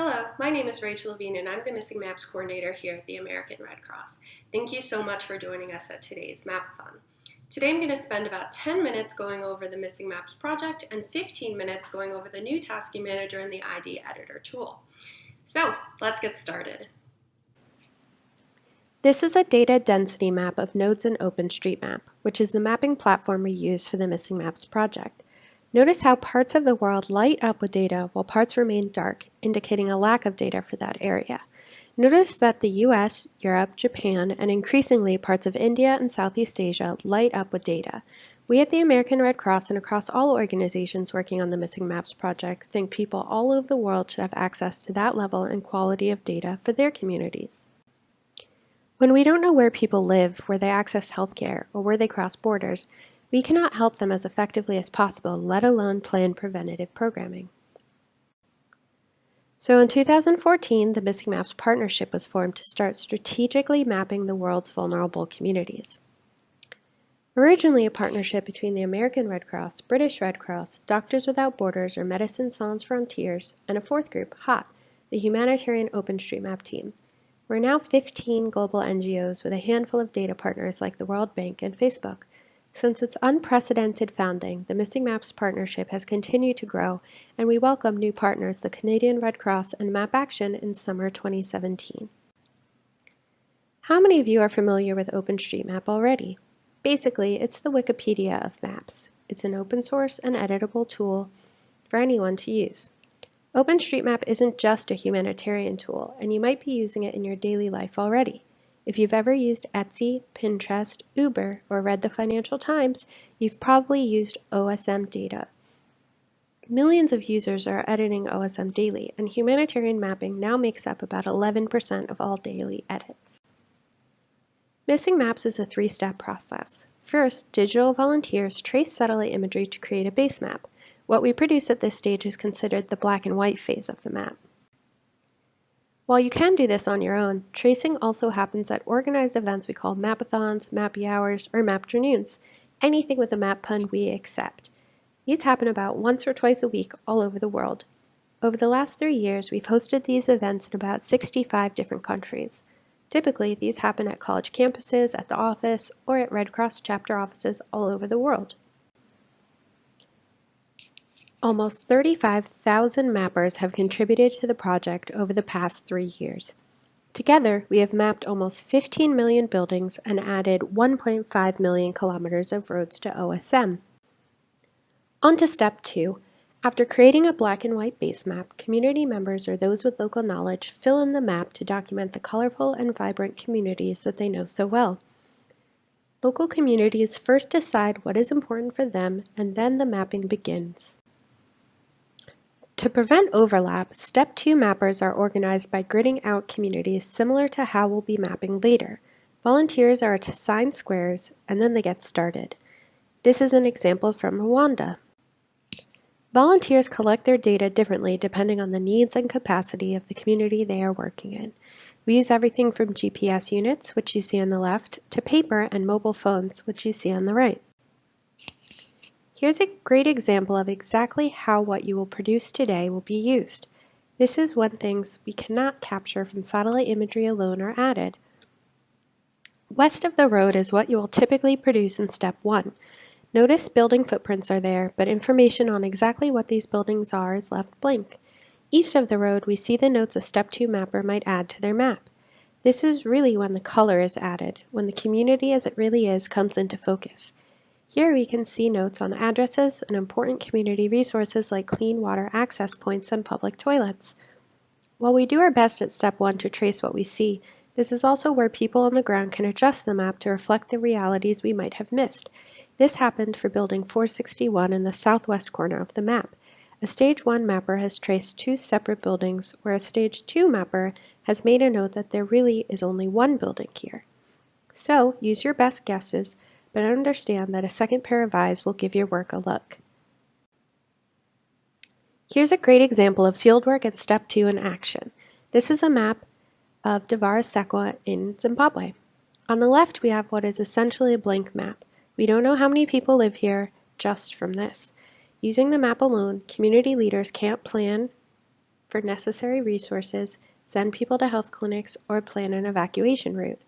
Hello, my name is Rachel Levine and I'm the Missing Maps Coordinator here at the American Red Cross. Thank you so much for joining us at today's Mapathon. Today I'm going to spend about 10 minutes going over the Missing Maps project and 15 minutes going over the new Tasking Manager and the ID Editor tool. So let's get started. This is a data density map of nodes in OpenStreetMap, which is the mapping platform we use for the Missing Maps project. Notice how parts of the world light up with data while parts remain dark, indicating a lack of data for that area. Notice that the US, Europe, Japan, and increasingly parts of India and Southeast Asia light up with data. We at the American Red Cross and across all organizations working on the Missing Maps project think people all over the world should have access to that level and quality of data for their communities. When we don't know where people live, where they access healthcare, or where they cross borders, we cannot help them as effectively as possible, let alone plan preventative programming. So in 2014, the Missing Maps Partnership was formed to start strategically mapping the world's vulnerable communities. Originally a partnership between the American Red Cross, British Red Cross, Doctors Without Borders or Médecins Sans Frontières, and a fourth group, HOT, the Humanitarian OpenStreetMap team. We're now 15 global NGOs with a handful of data partners like the World Bank and Facebook. Since its unprecedented founding, the Missing Maps Partnership has continued to grow, and we welcome new partners, the Canadian Red Cross and Map Action, in summer 2017. How many of you are familiar with OpenStreetMap already? Basically, it's the Wikipedia of maps. It's an open source and editable tool for anyone to use. OpenStreetMap isn't just a humanitarian tool, and you might be using it in your daily life already. If you've ever used Etsy, Pinterest, Uber, or read the Financial Times, you've probably used OSM data. Millions of users are editing OSM daily, and humanitarian mapping now makes up about 11% of all daily edits. Missing Maps is a three-step process. First, digital volunteers trace satellite imagery to create a base map. What we produce at this stage is considered the black and white phase of the map. While you can do this on your own, tracing also happens at organized events we call Mapathons, Mappy Hours, or Mapternoons. Anything with a map pun we accept. These happen about once or twice a week all over the world. Over the last 3 years, we've hosted these events in about 65 different countries. Typically, these happen at college campuses, at the office, or at Red Cross chapter offices all over the world. Almost 35,000 mappers have contributed to the project over the past 3 years. Together, we have mapped almost 15 million buildings and added 1.5 million kilometers of roads to OSM. On to step 2. After creating a black and white base map, community members or those with local knowledge fill in the map to document the colorful and vibrant communities that they know so well. Local communities first decide what is important for them, and then the mapping begins. To prevent overlap, Step 2 mappers are organized by gridding out communities similar to how we'll be mapping later. Volunteers are assigned squares, and then they get started. This is an example from Rwanda. Volunteers collect their data differently depending on the needs and capacity of the community they are working in. We use everything from GPS units, which you see on the left, to paper and mobile phones, which you see on the right. Here's a great example of exactly how what you will produce today will be used. This is when things we cannot capture from satellite imagery alone are added. West of the road is what you will typically produce in Step 1. Notice building footprints are there, but information on exactly what these buildings are is left blank. East of the road, we see the notes a Step 2 mapper might add to their map. This is really when the color is added, when the community as it really is comes into focus. Here we can see notes on addresses and important community resources like clean water access points and public toilets. While we do our best at Step 1 to trace what we see, this is also where people on the ground can adjust the map to reflect the realities we might have missed. This happened for Building 461 in the southwest corner of the map. A Stage 1 mapper has traced 2 separate buildings, where a Stage 2 mapper has made a note that there really is only one building here. So, use your best guesses, but understand that a second pair of eyes will give your work a look. Here's a great example of fieldwork and Step 2 in action. This is a map of Davara Sekwa in Zimbabwe. On the left, we have what is essentially a blank map. We don't know how many people live here just from this. Using the map alone, community leaders can't plan for necessary resources, send people to health clinics, or plan an evacuation route.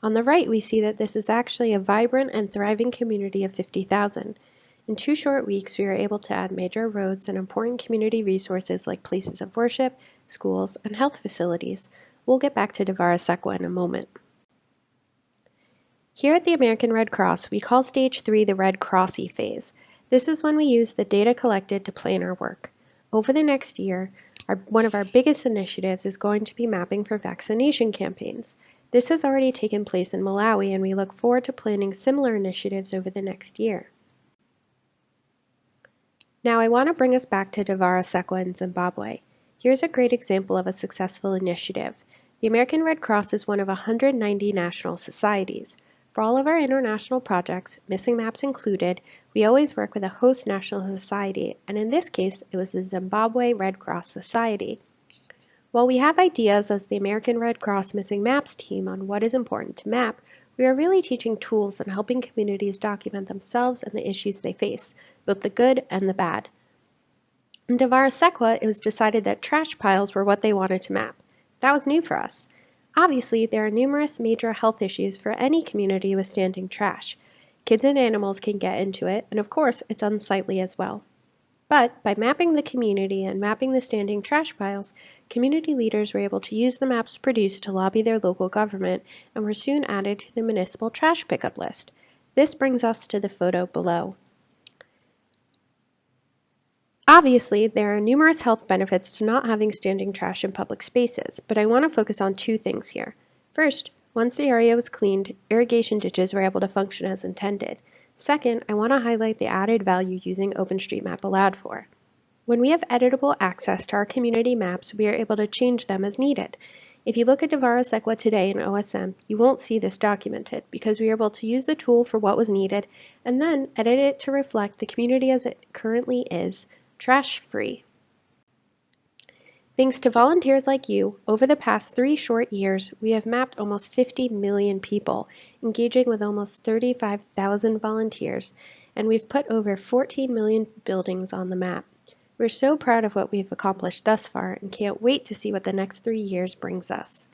On the right, we see that this is actually a vibrant and thriving community of 50,000. In 2 short weeks, we were able to add major roads and important community resources like places of worship, schools, and health facilities. We'll get back to Devara Sequa in a moment. Here at the American Red Cross, we call Stage 3 the Red Crossy phase. This is when we use the data collected to plan our work. Over the next year, one of our biggest initiatives is going to be mapping for vaccination campaigns. This has already taken place in Malawi, and we look forward to planning similar initiatives over the next year. Now I want to bring us back to Devara Sequa in Zimbabwe. Here's a great example of a successful initiative. The American Red Cross is one of 190 national societies. For all of our international projects, missing maps included, we always work with a host national society, and in this case, it was the Zimbabwe Red Cross Society. While we have ideas as the American Red Cross Missing Maps team on what is important to map, we are really teaching tools and helping communities document themselves and the issues they face, both the good and the bad. In Devara Sequa, it was decided that trash piles were what they wanted to map. That was new for us. Obviously, there are numerous major health issues for any community with standing trash. Kids and animals can get into it, and of course, it's unsightly as well. But by mapping the community and mapping the standing trash piles, community leaders were able to use the maps produced to lobby their local government and were soon added to the municipal trash pickup list. This brings us to the photo below. Obviously, there are numerous health benefits to not having standing trash in public spaces, but I want to focus on 2 things here. First, once the area was cleaned, irrigation ditches were able to function as intended. Second, I want to highlight the added value using OpenStreetMap allowed for. When we have editable access to our community maps, we are able to change them as needed. If you look at Devara Sequa today in OSM, you won't see this documented because we are able to use the tool for what was needed and then edit it to reflect the community as it currently is, trash-free. Thanks to volunteers like you, over the past 3 short years, we have mapped almost 50 million people, engaging with almost 35,000 volunteers, and we've put over 14 million buildings on the map. We're so proud of what we've accomplished thus far and can't wait to see what the next 3 years brings us.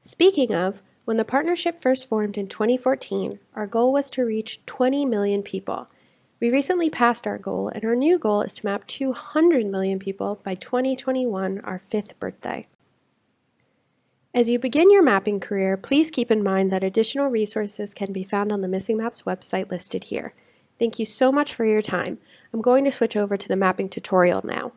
Speaking of, when the partnership first formed in 2014, our goal was to reach 20 million people. We recently passed our goal, and our new goal is to map 200 million people by 2021, our 5th birthday. As you begin your mapping career, please keep in mind that additional resources can be found on the Missing Maps website listed here. Thank you so much for your time. I'm going to switch over to the mapping tutorial now.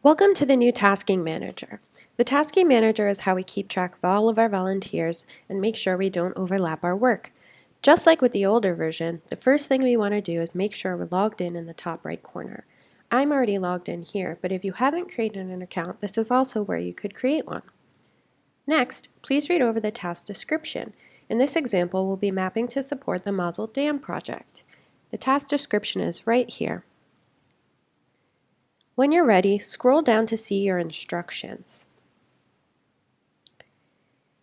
Welcome to the new Tasking Manager. The Tasking Manager is how we keep track of all of our volunteers and make sure we don't overlap our work. Just like with the older version, the first thing we want to do is make sure we're logged in the top right corner. I'm already logged in here, but if you haven't created an account, this is also where you could create one. Next, please read over the task description. In this example, we'll be mapping to support the Mazel Dam project. The task description is right here. When you're ready, scroll down to see your instructions.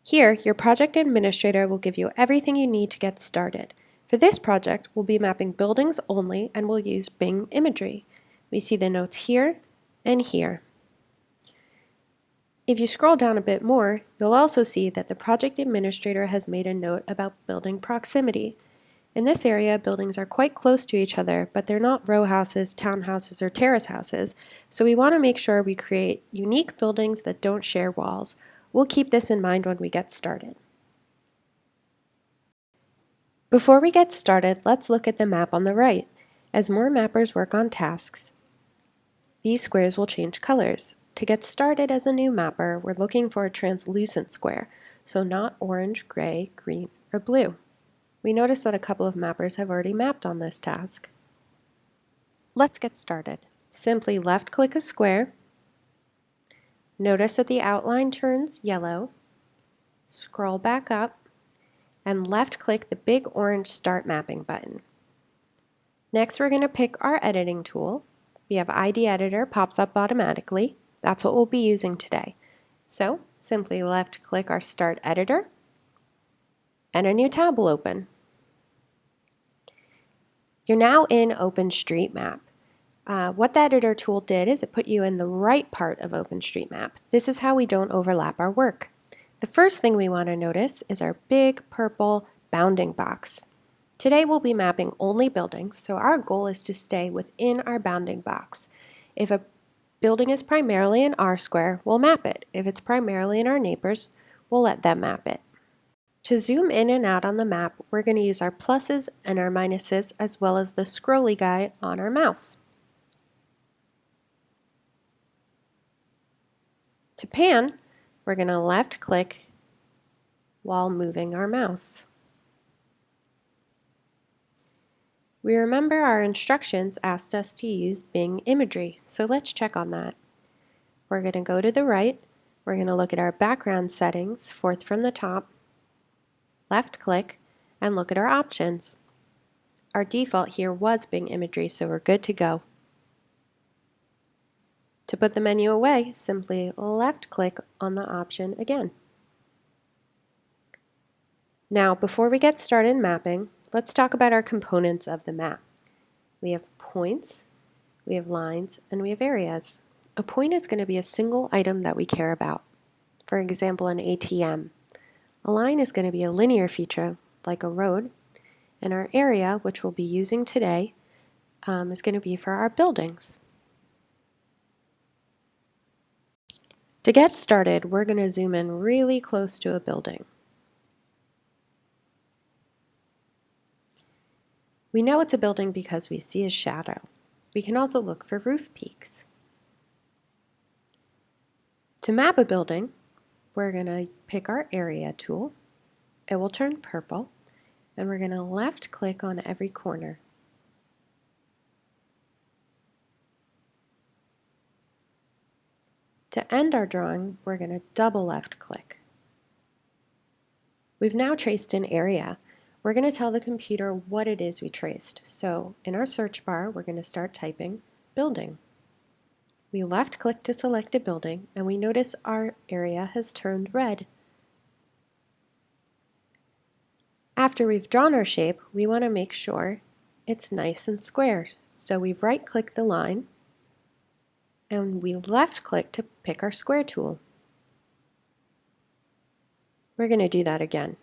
Here, your project administrator will give you everything you need to get started. For this project, we'll be mapping buildings only and we'll use Bing imagery. We see the notes here and here. If you scroll down a bit more, you'll also see that the project administrator has made a note about building proximity. In this area, buildings are quite close to each other, but they're not row houses, townhouses, or terrace houses, so we want to make sure we create unique buildings that don't share walls. We'll keep this in mind when we get started. Before we get started, let's look at the map on the right. As more mappers work on tasks, these squares will change colors. To get started as a new mapper, we're looking for a translucent square, so not orange, gray, green, or blue. We notice that a couple of mappers have already mapped on this task. Let's get started. Simply left-click a square. Notice that the outline turns yellow. Scroll back up and left-click the big orange Start Mapping button. Next, we're going to pick our editing tool. We have ID Editor pops up automatically. That's what we'll be using today. So, simply left-click our Start Editor and a new tab will open. You're now in OpenStreetMap. What the editor tool did is it put you in the right part of OpenStreetMap. This is how we don't overlap our work. The first thing we want to notice is our big purple bounding box. Today we'll be mapping only buildings, so our goal is to stay within our bounding box. If a building is primarily in our square, we'll map it. If it's primarily in our neighbors, we'll let them map it. To zoom in and out on the map, we're going to use our pluses and our minuses as well as the scrolly guy on our mouse. To pan, we're going to left click while moving our mouse. We remember our instructions asked us to use Bing imagery, so let's check on that. We're going to go to the right, we're going to look at our background settings, fourth from the top, left click, and look at our options. Our default here was Bing imagery, so we're good to go. To put the menu away, simply left click on the option again. Now, before we get started mapping, let's talk about our components of the map. We have points, we have lines, and we have areas. A point is going to be a single item that we care about. For example, an ATM. A line is going to be a linear feature, like a road, and our area, which we'll be using today, is going to be for our buildings. To get started, we're going to zoom in really close to a building. We know it's a building because we see a shadow. We can also look for roof peaks. To map a building, we're going to pick our area tool. It will turn purple, and we're going to left click on every corner. To end our drawing, we're going to double left click. We've now traced an area. We're going to tell the computer what it is we traced. So in our search bar, we're going to start typing building. We left click to select a building, and we notice our area has turned red. After we've drawn our shape, we want to make sure it's nice and square. So we right click the line, and we left click to pick our square tool. We're going to do that again.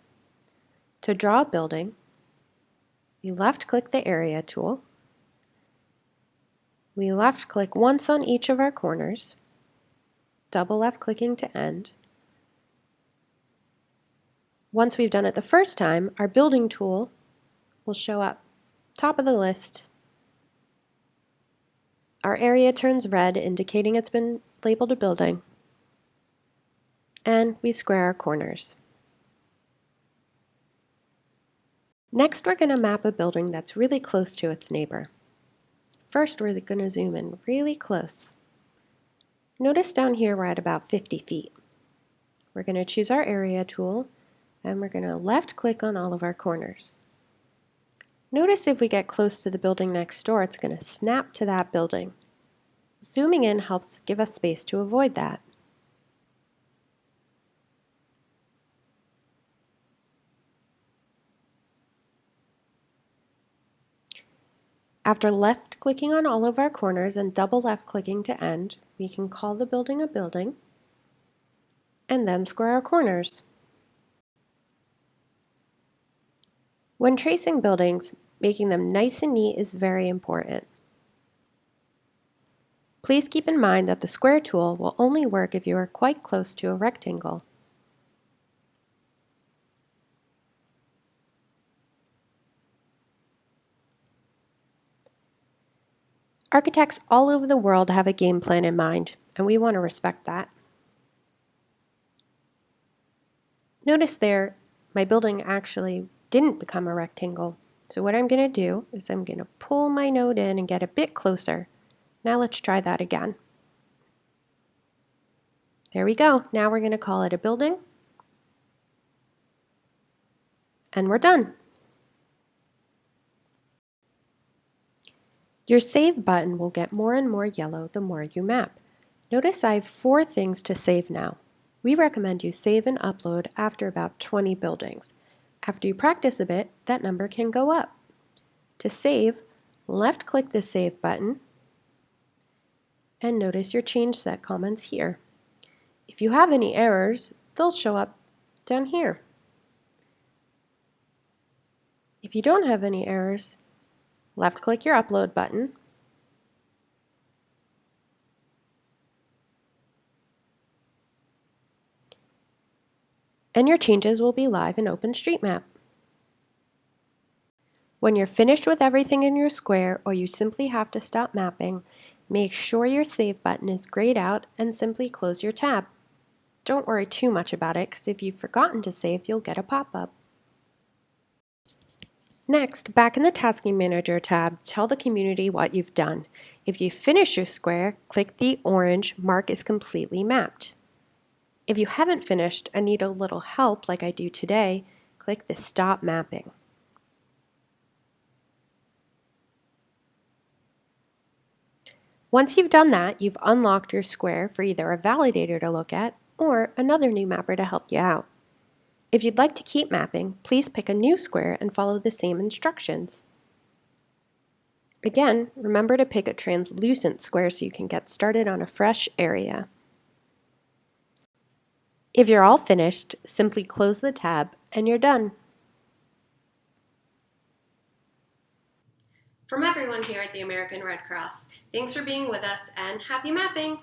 To draw a building, we left click the area tool. We left click once on each of our corners, double left clicking to end. Once we've done it the first time, our building tool will show up top of the list. Our area turns red, indicating it's been labeled a building, and we square our corners. Next, we're going to map a building that's really close to its neighbor. First, we're going to zoom in really close. Notice down here we're at about 50 feet. We're going to choose our area tool, and we're going to left click on all of our corners. Notice if we get close to the building next door, it's going to snap to that building. Zooming in helps give us space to avoid that. After left clicking on all of our corners and double left clicking to end, we can call the building a building and then square our corners. When tracing buildings, making them nice and neat is very important. Please keep in mind that the square tool will only work if you are quite close to a rectangle. Architects all over the world have a game plan in mind, and we want to respect that. Notice there, my building actually didn't become a rectangle. So what I'm going to do is I'm going to pull my node in and get a bit closer. Now let's try that again. There we go. Now we're going to call it a building. And we're done. Your Save button will get more and more yellow the more you map. Notice I have 4 things to save now. We recommend you save and upload after about 20 buildings. After you practice a bit, that number can go up. To save, left-click the Save button, and notice your change set comments here. If you have any errors, they'll show up down here. If you don't have any errors, left-click your Upload button, and your changes will be live in OpenStreetMap. When you're finished with everything in your square, or you simply have to stop mapping, make sure your Save button is grayed out and simply close your tab. Don't worry too much about it, because if you've forgotten to save, you'll get a pop-up. Next, back in the Tasking Manager tab, tell the community what you've done. If you finish your square, click the orange Mark is completely mapped. If you haven't finished and need a little help like I do today, click the Stop Mapping. Once you've done that, you've unlocked your square for either a validator to look at or another new mapper to help you out. If you'd like to keep mapping, please pick a new square and follow the same instructions. Again, remember to pick a translucent square so you can get started on a fresh area. If you're all finished, simply close the tab and you're done. From everyone here at the American Red Cross, thanks for being with us and happy mapping!